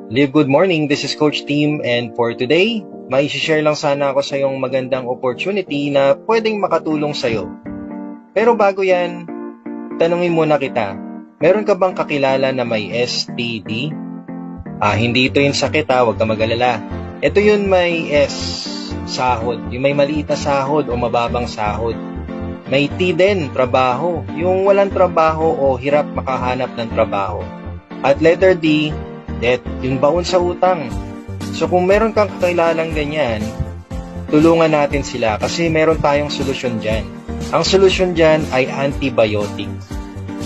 Live good morning, this is Coach Tim, and for today, may share lang sana ako sa yung magandang opportunity na pwedeng makatulong sa'yo. Pero bago yan, tanungin muna kita, meron ka bang kakilala na may STD? Hindi ito yung sakit huwag ka mag-alala. Ito yun may S, sahod, yung may maliit na sahod o mababang sahod. May T din, trabaho, yung walang trabaho o hirap makahanap ng trabaho. At letter D, debt, yung baon sa utang. So kung meron kang kakilalang ganyan, tulungan natin sila kasi meron tayong solusyon dyan. Ang solusyon dyan ay antibiotic.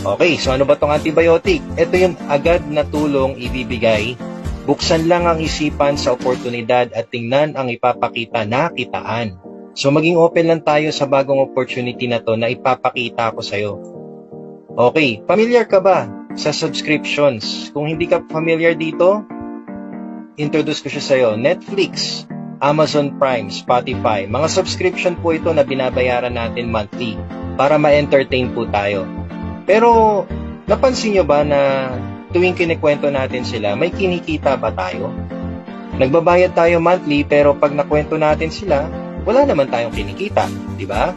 Okay, so ano ba tong antibiotic? Ito yung agad na tulong ibibigay. Buksan lang ang isipan sa oportunidad at tingnan ang ipapakita na kitaan. So maging open lang tayo sa bagong opportunity na to na ipapakita ko sa'yo. Okay, familiar ka ba sa subscriptions? Kung hindi ka familiar dito, introduce ko siya sa'yo. Netflix, Amazon Prime, Spotify. Mga subscription po ito na binabayaran natin monthly para ma-entertain po tayo. Pero napansin nyo ba na tuwing kinikwento natin sila, may kinikita ba tayo? Nagbabayad tayo monthly pero pag nakwento natin sila, wala naman tayong kinikita, di ba?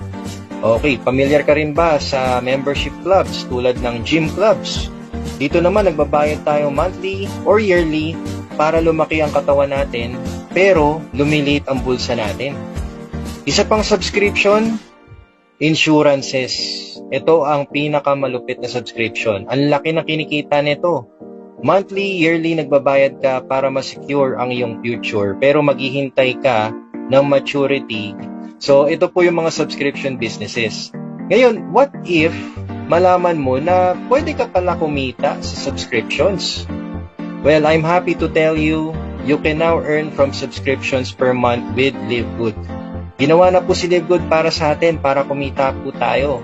Okay, familiar ka rin ba sa membership clubs tulad ng gym clubs? Dito naman nagbabayad tayo monthly or yearly para lumaki ang katawan natin pero lumiliit ang bulsa natin. Isa pang subscription, insurances. Ito ang pinakamalupit na subscription. Ang laki na kinikita nito. Monthly, yearly nagbabayad ka para ma-secure ang iyong future pero maghihintay ka ng maturity. So, ito po yung mga subscription businesses. Ngayon, what if malaman mo na pwede ka pala kumita sa subscriptions? Well, I'm happy to tell you, you can now earn from subscriptions per month with Live Good. Ginawa na po si Live Good para sa atin, para kumita po tayo.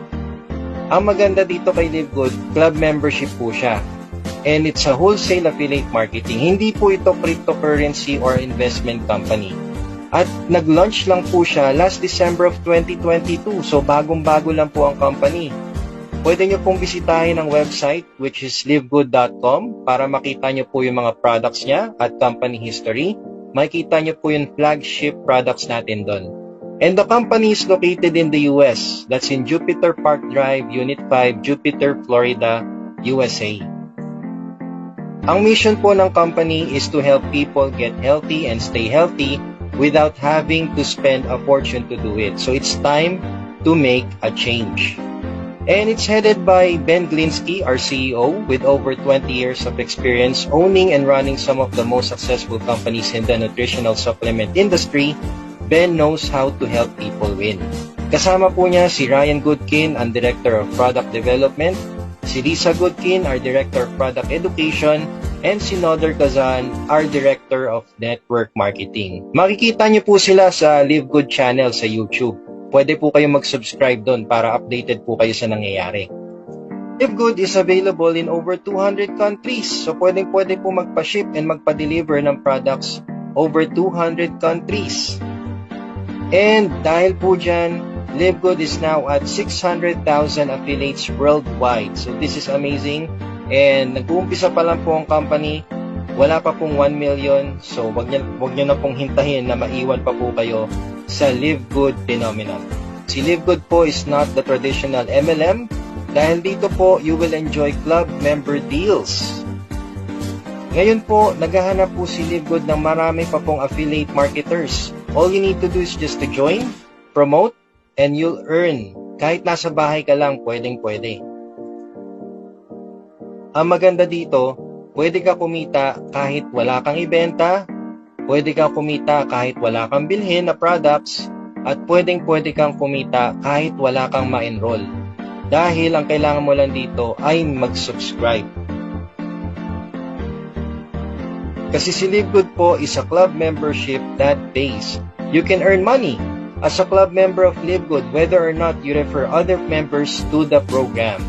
Ang maganda dito kay Live Good, club membership po siya. And it's a wholesale affiliate marketing. Hindi po ito cryptocurrency or investment company. At nag-launch lang po siya last December of 2022. So bagong-bago lang po ang company. Pwede nyo pong bisitahin ang website which is livegood.com para makita nyo po yung mga products niya at company history. Makikita nyo po yung flagship products natin doon. And the company is located in the US. That's in Jupiter Park Drive, Unit 5, Jupiter, Florida, USA. Ang mission po ng company is to help people get healthy and stay healthy without having to spend a fortune to do it. So it's time to make a change. And it's headed by Ben Glinsky, our CEO, with over 20 years of experience owning and running some of the most successful companies in the nutritional supplement industry. Ben knows how to help people win. Kasama po niya si Ryan Goodkin, ang Director of Product Development, si Lisa Goodkin, our Director of Product Education, and si Noder Kazan, our Director of Network Marketing. Makikita niyo po sila sa Live Good channel sa YouTube. Pwede po kayo mag-subscribe doon para updated po kayo sa nangyayari. Live Good is available in over 200 countries. So pwede po magpa-ship and magpa-deliver ng products over 200 countries. And dahil po dyan, Live Good is now at 600,000 affiliates worldwide. So this is amazing. And nag-uumpisa pa lang po ang company, wala pa pong 1 million. So wag nyo na pong hintahin na maiwan pa po kayo sa Live Good phenomenon. Si Live Good po is not the traditional MLM. Dahil dito po, you will enjoy club member deals. Ngayon po, naghahanap po si Live Good ng marami pa pong affiliate marketers. All you need to do is just to join, promote, and you'll earn. Kahit nasa bahay ka lang, pwedeng-pwede. Ang maganda dito, pwede ka kumita kahit wala kang ibenta, pwede kang kumita kahit wala kang bilhin na products, at pwedeng-pwede kang kumita kahit wala kang ma-enroll. Dahil ang kailangan mo lang dito ay mag-subscribe. Kasi si Live Good po is a club membership that pays. You can earn money as a club member of Live Good whether or not you refer other members to the program.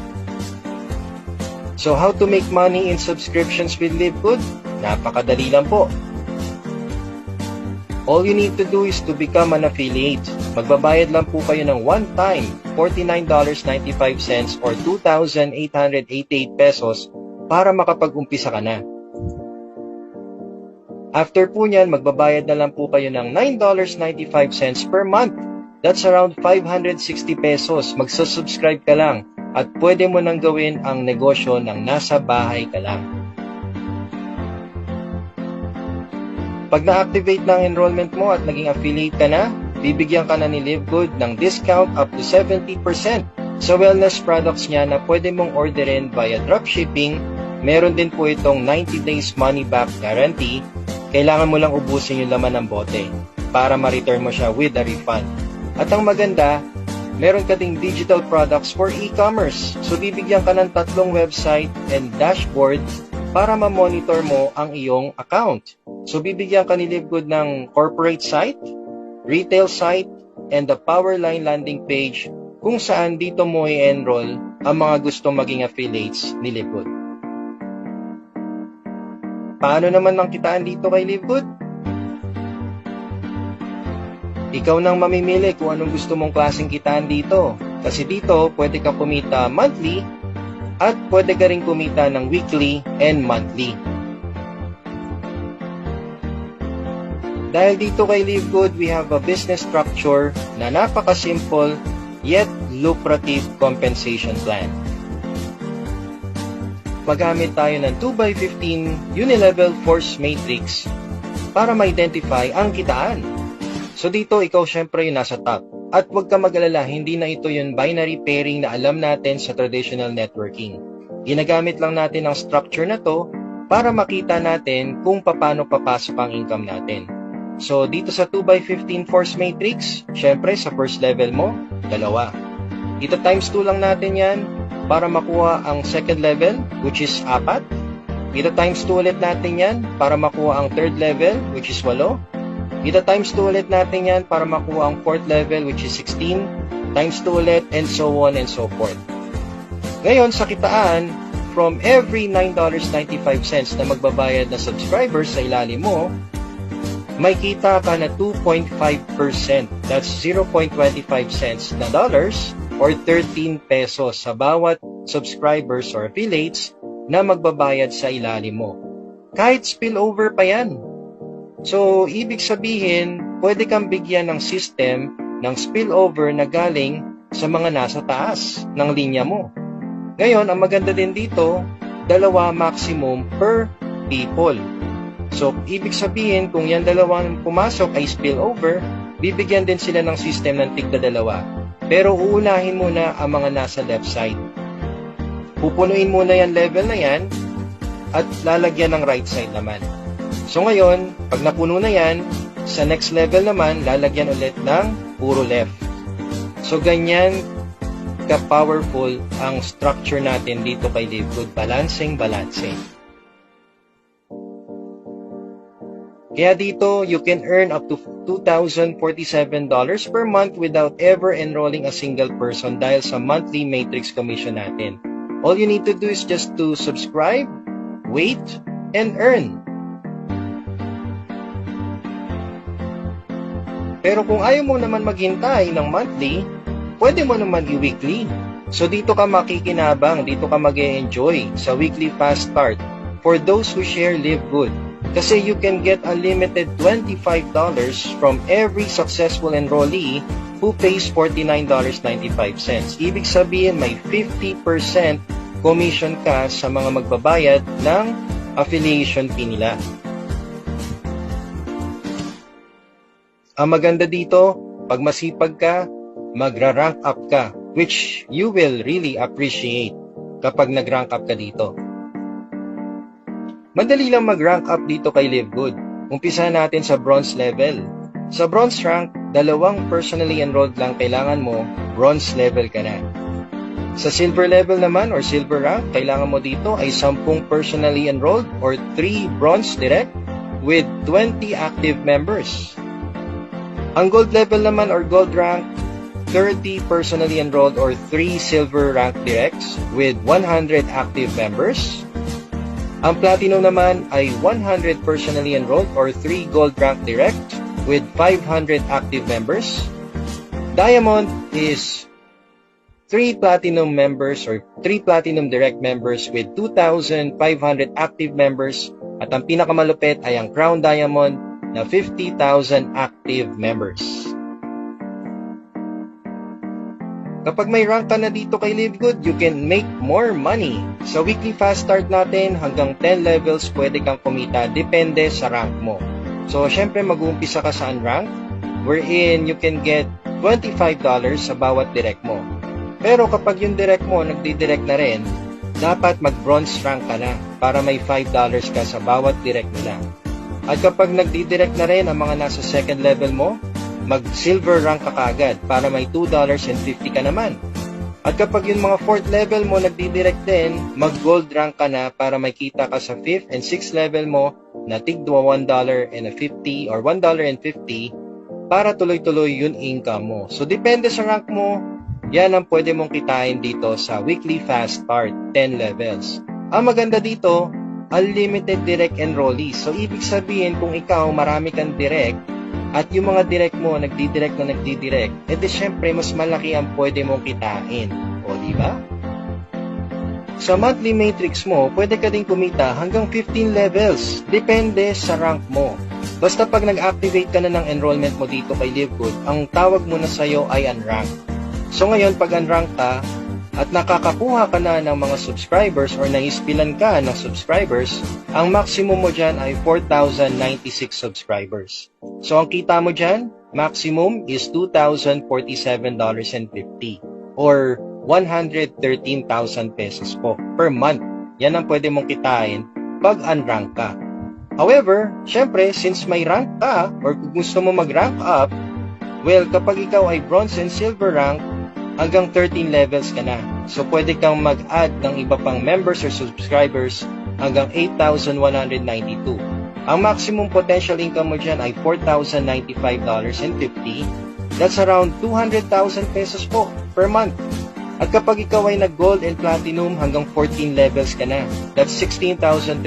So how to make money in subscriptions with Live Good? Napakadali lang po. All you need to do is to become an affiliate. Magbabayad lang po kayo ng one-time $49.95 or 2,888 pesos para makapag-umpisa ka na. After po nyan, magbabayad na lang po kayo ng $9.95 per month. That's around 560 pesos. Magsusubscribe ka lang at pwede mo nang gawin ang negosyo ng nasa bahay ka lang. Pag na-activate na ang enrollment mo at naging affiliate ka na, bibigyan ka na ni LiveGood ng discount up to 70% sa wellness products niya na pwede mong orderin via dropshipping. Meron din po itong 90 days money back guarantee. Kailangan mo lang ubusin yung laman ng bote para ma-return mo siya with a refund. At ang maganda, meron ka ding digital products for e-commerce. So bibigyan ka ng 3 website and dashboard para ma-monitor mo ang iyong account. So bibigyan ka ni LiveGood ng corporate site, retail site, and the Powerline landing page kung saan dito mo i-enroll ang mga gustong maging affiliates ni LiveGood. Paano naman ang kitaan dito kay LiveGood? Ikaw nang mamimili kung anong gusto mong klaseng kitaan dito. Kasi dito, pwede ka kumita monthly at pwede ka rin kumita ng weekly and monthly. Dahil dito kay LiveGood, we have a business structure na napaka-simple yet lucrative compensation plan. Magamit tayo ng 2x15 unilevel force matrix para ma-identify ang kitaan. So dito, ikaw syempre yung nasa top. At huwag ka mag-alala, hindi na ito yung binary pairing na alam natin sa traditional networking. Ginagamit lang natin ang structure na to para makita natin kung paano papasok ang income natin. So dito sa 2x15 force matrix, syempre sa first level mo, 2. Dito times 2 lang natin yan para makuha ang second level, which is 4. Dito times 2 ulit natin yan para makuha ang third level, which is 8. Dito times 2 ulit natin yan para makuha ang fourth level, which is 16. Times 2 ulit, and so on and so forth. Ngayon, sa kitaan, from every $9.95 na magbabayad na subscribers sa ilalim mo, may kita ka na 2.5%. That's 0.25 cents na dollars or 13 pesos sa bawat subscribers or affiliates na magbabayad sa ilalim mo. Kahit spillover pa yan. So, ibig sabihin, pwede kang bigyan ng system ng spillover na galing sa mga nasa taas ng linya mo. Ngayon, ang maganda din dito, 2 maximum per people. So, ibig sabihin, kung yan 2 pumasok ay spillover, bibigyan din sila ng system ng tigda-2. Pero uunahin muna ang mga nasa left side. Pupunuin muna yan level na yan at lalagyan ng right side naman. So ngayon, pag napuno na yan, sa next level naman, lalagyan ulit ng puro left. So ganyan ka-powerful ang structure natin dito kay LiveGood. Balancing. Kaya dito, you can earn up to $2,047 per month without ever enrolling a single person dahil sa monthly matrix commission natin. All you need to do is just to subscribe, wait, and earn. Pero kung ayaw mo naman maghintay ng monthly, pwede mo naman i-weekly. So dito ka makikinabang, dito ka mag-e-enjoy sa weekly fast start for those who share LiveGood. Kasi you can get unlimited $25 from every successful enrollee who pays $49.95. Ibig sabihin may 50% commission ka sa mga magbabayad ng affiliation fee nila. Ang maganda dito, pag masipag ka, magra-rank up ka, which you will really appreciate kapag nag-rank up ka dito. Madali lang mag-rank up dito kay LiveGood. Umpisa natin sa bronze level. Sa bronze rank, 2 personally enrolled lang kailangan mo, bronze level ka na. Sa silver level naman or silver rank, kailangan mo dito ay 10 personally enrolled or 3 bronze direct with 20 active members. Ang gold level naman or gold rank, 30 personally enrolled or 3 silver rank directs with 100 active members. Ang platinum naman ay 100 personally enrolled or 3 gold rank direct with 500 active members. Diamond is 3 platinum members or 3 platinum direct members with 2,500 active members, at ang pinakamalupit ay ang Crown Diamond na 50,000 active members. Kapag may rank ka na dito kay Live Good, you can make more money. Sa weekly fast start natin, hanggang 10 levels pwede kang kumita, depende sa rank mo. So, syempre mag-uumpisa ka sa unrank, wherein you can get $25 sa bawat direct mo. Pero kapag yung direct mo nagdi-direct na rin, dapat mag-bronze rank ka na para may $5 ka sa bawat direct nila. At kapag nagdi-direct na rin ang mga nasa second level mo, mag-silver rank ka kagad para may $2.50 ka naman. At kapag yung mga 4th level mo nagdi-direct din, mag-gold rank ka na para may kita ka sa 5th and 6th level mo na tigdwa $1.50 or $1.50 para tuloy-tuloy yung income mo. So, depende sa rank mo, yan ang pwede mong kitain dito sa weekly fast start, 10 levels. Ang maganda dito, unlimited direct enrollees. So, ibig sabihin kung ikaw marami kang direct, at yung mga direct mo, nagdi-direct, edi syempre, mas malaki ang pwede mong kitain. O, diba? Sa monthly matrix mo, pwede ka din kumita hanggang 15 levels. Depende sa rank mo. Basta pag nag-activate ka na ng enrollment mo dito kay LiveGood, ang tawag mo na sa'yo ay unrank. So ngayon, pag unrank ka, at nakakakuha ka na ng mga subscribers or naispilan ka ng subscribers, ang maximum mo dyan ay 4,096 subscribers. So ang kita mo dyan, maximum is $2,047.50 or 113,000 pesos po per month. Yan ang pwede mong kitain pag unrank ka. However, syempre, since may rank ka or kung gusto mo mag-rank up, well, kapag ikaw ay bronze and silver rank, hanggang 13 levels ka na. So, pwede kang mag-add ng iba pang members or subscribers hanggang 8,192. Ang maximum potential income mo dyan ay $4,095.50. That's around 200,000 pesos po per month. At kapag ikaw ay nag-gold and platinum, hanggang 14 levels ka na. That's 16,384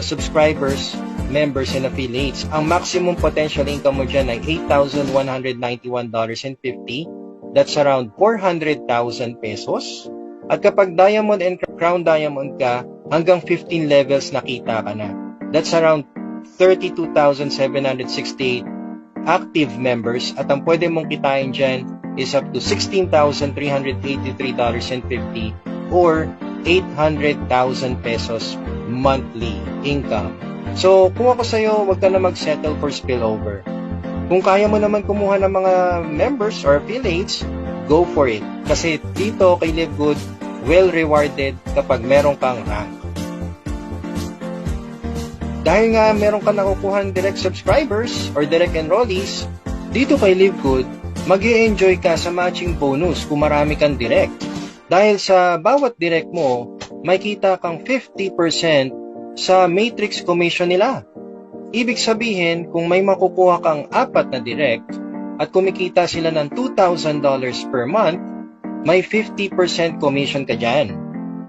subscribers, members, and affiliates. Ang maximum potential income mo dyan ay $8,191.50. That's around 400,000 pesos. At kapag Diamond and Crown Diamond ka, hanggang 15 levels nakita ka na. That's around 32,768 active members. At ang pwede mong kitain dyan is up to $16,383.50 or 800,000 pesos monthly income. So, kung ako sa'yo, huwag ka na mag-settle for spillover. Kung kaya mo naman kumuha ng mga members or affiliates, go for it. Kasi dito kay LiveGood, well rewarded kapag meron kang rank. Dahil nga meron ka nakukuhan direct subscribers or direct enrollees, dito kay LiveGood, mag-i-enjoy ka sa matching bonus kung marami kang direct. Dahil sa bawat direct mo, may kita kang 50% sa matrix commission nila. Ibig sabihin, kung may makukuha kang 4 na direct at kumikita sila ng $2,000 per month, may 50% commission ka dyan.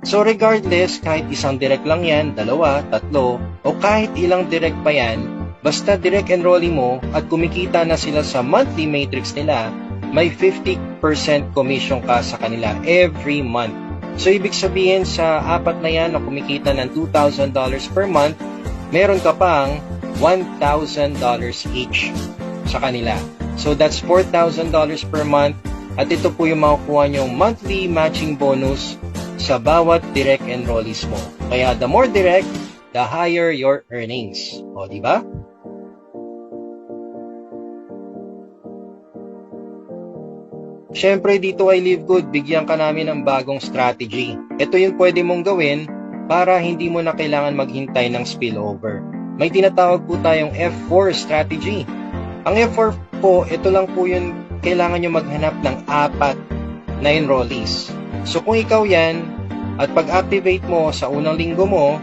So regardless, kahit isang direct lang yan, 2, 3, o kahit ilang direct pa yan, basta direct enrollee mo at kumikita na sila sa monthly matrix nila, may 50% commission ka sa kanila every month. So ibig sabihin, sa 4 na yan na kumikita ng $2,000 per month, meron ka pang $1,000 each sa kanila. So that's $4,000 per month at ito po yung makukuha nyong monthly matching bonus sa bawat direct enrollees mo. Kaya the more direct, the higher your earnings. O, di ba? Siyempre dito kay LiveGood, bigyan ka namin ng bagong strategy. Ito yung pwede mong gawin para hindi mo na kailangan maghintay ng spillover. May tinatawag po tayong F4 strategy. Ang F4 po, ito lang po yung kailangan nyo maghanap ng 4 na enrollees. So kung ikaw yan, at pag-activate mo sa unang linggo mo,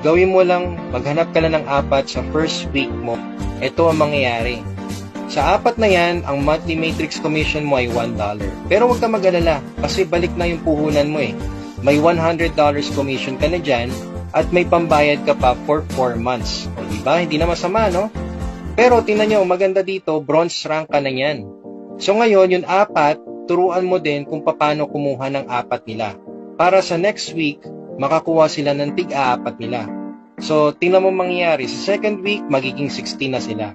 gawin mo lang, maghanap ka lang ng 4 sa first week mo. Ito ang mangyayari. Sa 4 na yan, ang monthly matrix commission mo ay $1. Pero huwag ka mag-alala, kasi balik na yung puhunan mo eh. May $100 commission ka na dyan, at may pambayad ka pa for 4 months. O diba? Hindi na masama, no? Pero tingnan nyo, maganda dito, bronze rank ka na yan. So ngayon, yung 4, turuan mo din kung paano kumuha ng 4 nila. Para sa next week, makakuha sila ng tig-4 nila. So, tingnan mo mangyayari. Sa second week, magiging 16 na sila.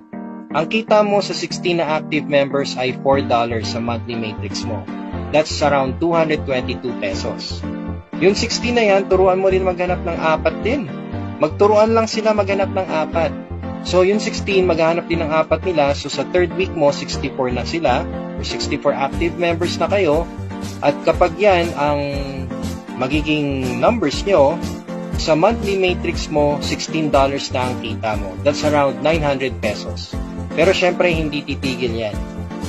Ang kita mo sa 16 na active members ay $4 sa monthly matrix mo. That's around 222 pesos. Yung 16 na yan, turuan mo din maghanap ng 4 din. Magturuan lang sila maghanap ng 4. So, yung 16, maghanap din ng 4 nila. So, sa third week mo, 64 na sila. Or 64 active members na kayo. At kapag yan, ang magiging numbers nyo, sa monthly matrix mo, $16 na ang kita mo. That's around 900 pesos. Pero syempre, hindi titigil yan.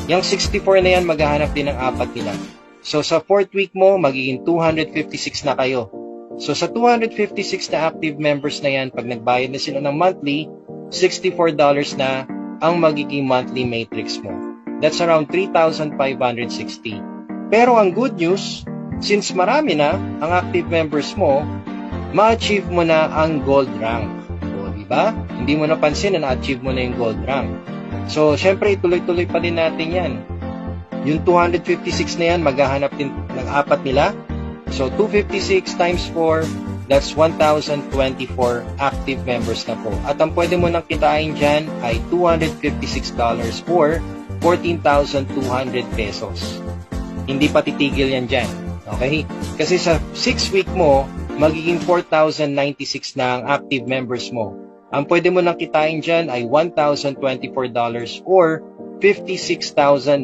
Yung 64 na yan, maghahanap din ng 4 nila. So, sa fourth week mo, magiging 256 na kayo. So, sa 256 na active members na yan, pag nagbayad na sila ng monthly, $64 na ang magiging monthly matrix mo. That's around 3,560. Pero ang good news, since marami na ang active members mo, ma-achieve mo na ang gold rank. O, diba? Hindi mo napansin na na-achieve mo na yung gold rank. So, syempre, tuloy-tuloy pa din natin yan. Yung 256 na yan, maghahanap din ng 4 nila. So, 256 times 4, that's 1,024 active members na po. At ang pwede mo nang kitain dyan ay $256 or 14,200 pesos. Hindi pa titigil yan dyan. Okay? Kasi sa 6 week mo, magiging 4,096 na ang active members mo. Ang pwede mo nang kitain dyan ay $1,024 or 56,900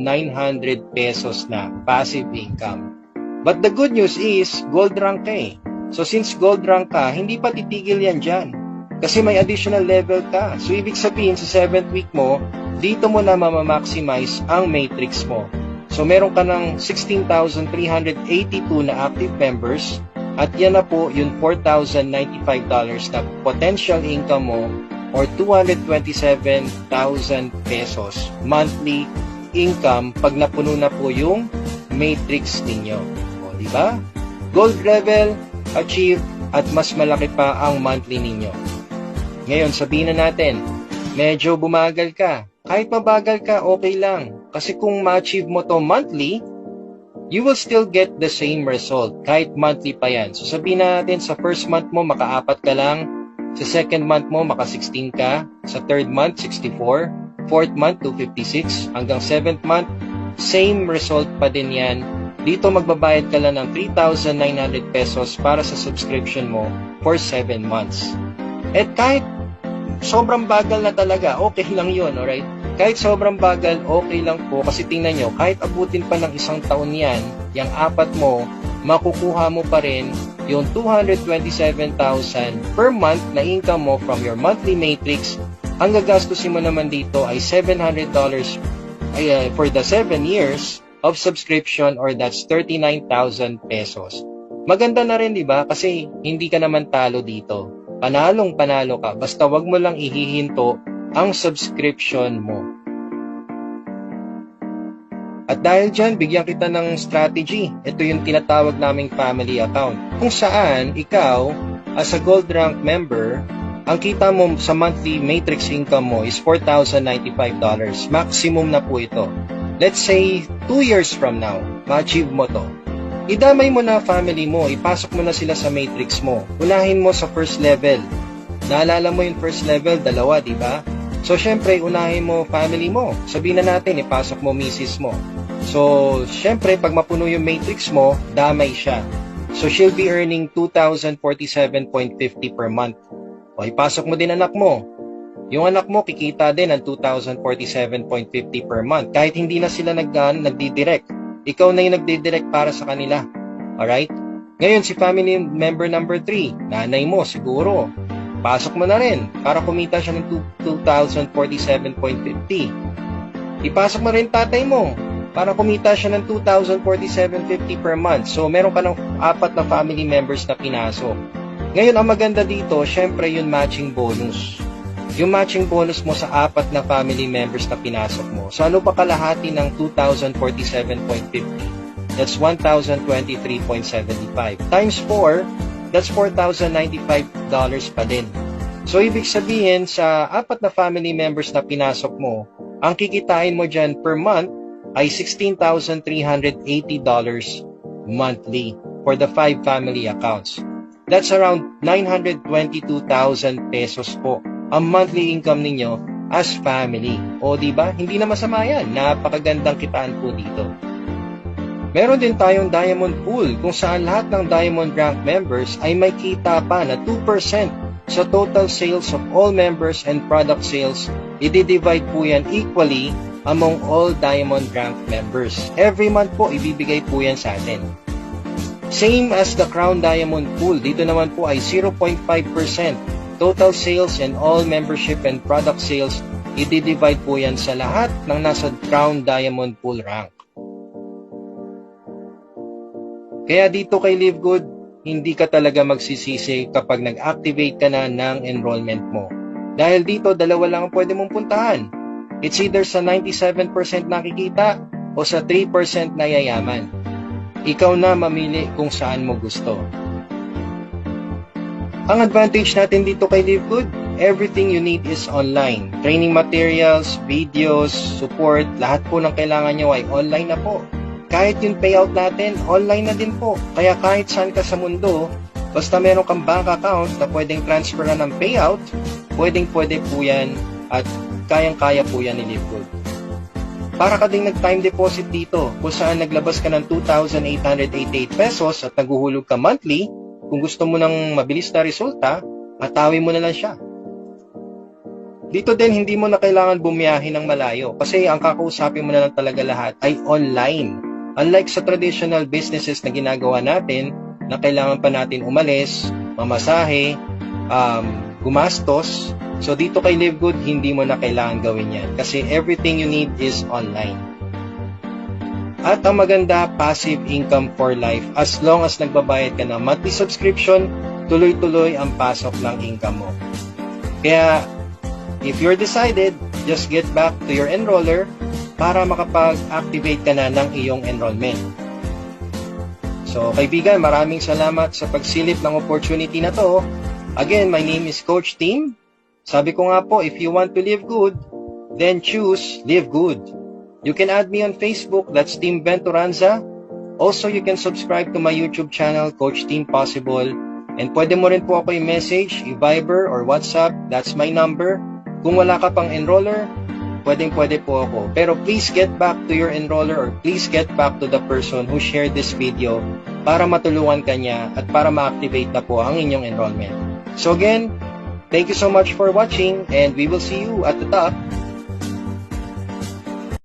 pesos na passive income. But the good news is, gold rank ka eh. So since gold rank ka, hindi pa titigil yan dyan. Kasi may additional level ka. So ibig sabihin sa 7th week mo, dito mo na mamamaximize ang matrix mo. So meron ka ng 16,382 na active members. At yan na po yung $4,095 na potential income mo or 227,000 pesos monthly income pag napuno na po yung matrix ninyo. O, di ba? Gold level, achieve, at mas malaki pa ang monthly ninyo. Ngayon, sabihin na natin, medyo bumagal ka. Kahit mabagal ka, okay lang. Kasi kung ma-achieve mo to monthly, you will still get the same result kahit monthly pa yan. So sabihin natin sa first month mo maka-4 ka lang, sa second month mo maka-16 ka, sa third month 64, fourth month 256, hanggang 7th month same result pa din yan. Dito magbabayad ka lang ng 3,900 pesos para sa subscription mo for 7 months. At kahit sobrang bagal na talaga, okay lang yun, alright? Kahit sobrang bagal, okay lang po kasi tingnan nyo, kahit abutin pa ng 1 taon yan, yung 4 mo, makukuha mo pa rin yung 227,000 per month na income mo from your monthly matrix. Ang gagastusin mo naman dito ay $700 for the 7 years of subscription or that's 39,000 pesos. Maganda na rin, di ba? Kasi hindi ka naman talo dito. Panalong-panalo ka, basta wag mo lang ihihinto ang subscription mo. At dahil dyan, bigyan kita ng strategy. Ito yung tinatawag naming family account. Kung saan, ikaw, as a gold rank member, ang kita mo sa monthly matrix income mo is $4,095. Maximum na po ito. Let's say, 2 years from now, ma-achieve mo to. Idamay mo na family mo, ipasok mo na sila sa matrix mo. Unahin mo sa first level. Naalala mo yung first level, 2, di ba? So, syempre, unahin mo family mo. Sabihin na natin, ipasok mo misis mo. So, syempre, pag mapuno yung matrix mo, damay siya. So, she'll be earning 2,047.50 per month. O, ipasok mo din anak mo. Yung anak mo, kikita din ng 2,047.50 per month. Kahit hindi na sila nagdidirect. Ikaw na yung nagdidirect para sa kanila. Alright? Ngayon, si family member number 3, nanay mo, siguro. Pasok mo na rin para kumita siya ng 2,047.50. Ipasok mo rin tatay mo para kumita siya ng 2,047.50 per month. So, meron ka ng 4 na family members na pinasok. Ngayon, ang maganda dito, syempre yung matching bonus. Yung matching bonus mo sa 4 na family members na pinasok mo. So, ano pa kalahati ng 2,047.50? That's 1,023.75. Times 4, that's $4,095 pa din. So, ibig sabihin, sa 4 na family members na pinasok mo, ang kikitain mo dyan per month ay $16,380 monthly for the 5 family accounts. That's around 922,000 pesos po ang monthly income ninyo as family. O diba? Hindi na masama yan. Napakagandang kitaan po dito. Meron din tayong Diamond Pool kung saan lahat ng Diamond Rank members ay may kita pa na 2% sa total sales of all members and product sales. I-divide po yan equally among all Diamond Rank members. Every month po, ibibigay po yan sa atin. Same as the Crown Diamond Pool, dito naman po ay 0.5% total sales and all membership and product sales. I-divide po yan sa lahat ng nasa Crown Diamond Pool rank. Kaya dito kay Live Good, hindi ka talaga magsisisi kapag nag-activate ka na ng enrollment mo. Dahil dito, dalawa lang ang pwede mong puntahan. It's either sa 97% nakikita o sa 3% na yayaman. Ikaw na mamili kung saan mo gusto. Ang advantage natin dito kay Live Good, everything you need is online. Training materials, videos, support, lahat po ng kailangan nyo ay online na po. Kahit yung payout natin, online na din po. Kaya kahit saan ka sa mundo, basta meron kang bank account na pwedeng transferan ng payout, pwedeng-pwede po yan at kayang-kaya po yan ni Live Good. Para ka ding nag-time deposit dito kung saan naglabas ka ng 2,888 pesos at naguhulog ka monthly. Kung gusto mo ng mabilis na resulta, atawin mo na lang siya. Dito din, hindi mo na kailangan bumiyahe ng malayo kasi ang kakausapin mo na lang talaga lahat ay online. Unlike sa traditional businesses na ginagawa natin, na kailangan pa natin umalis, mamasahe, gumastos. So dito kay Live Good, hindi mo na kailangan gawin yan kasi everything you need is online. At ang maganda, passive income for life. As long as nagbabayad ka ng monthly subscription, tuloy-tuloy ang pasok ng income mo. Kaya, if you're decided, just get back to your enroller para makapag-activate ka na ng iyong enrollment. So, kaibigan, maraming salamat sa pagsilip ng opportunity na to. Again, my name is Coach Tim. Sabi ko nga po, if you want to live good, then choose Live Good. You can add me on Facebook, that's Team Venturanza. Also, you can subscribe to my YouTube channel, Coach Team Possible. And pwede mo rin po ako i-message, i-Viber or WhatsApp, that's my number. Kung wala ka pang enroller, pwede po ako. Pero please get back to your enroller or please get back to the person who shared this video para matulungan ka niya at para ma-activate na po ang inyong enrollment. So again, thank you so much for watching and we will see you at the top.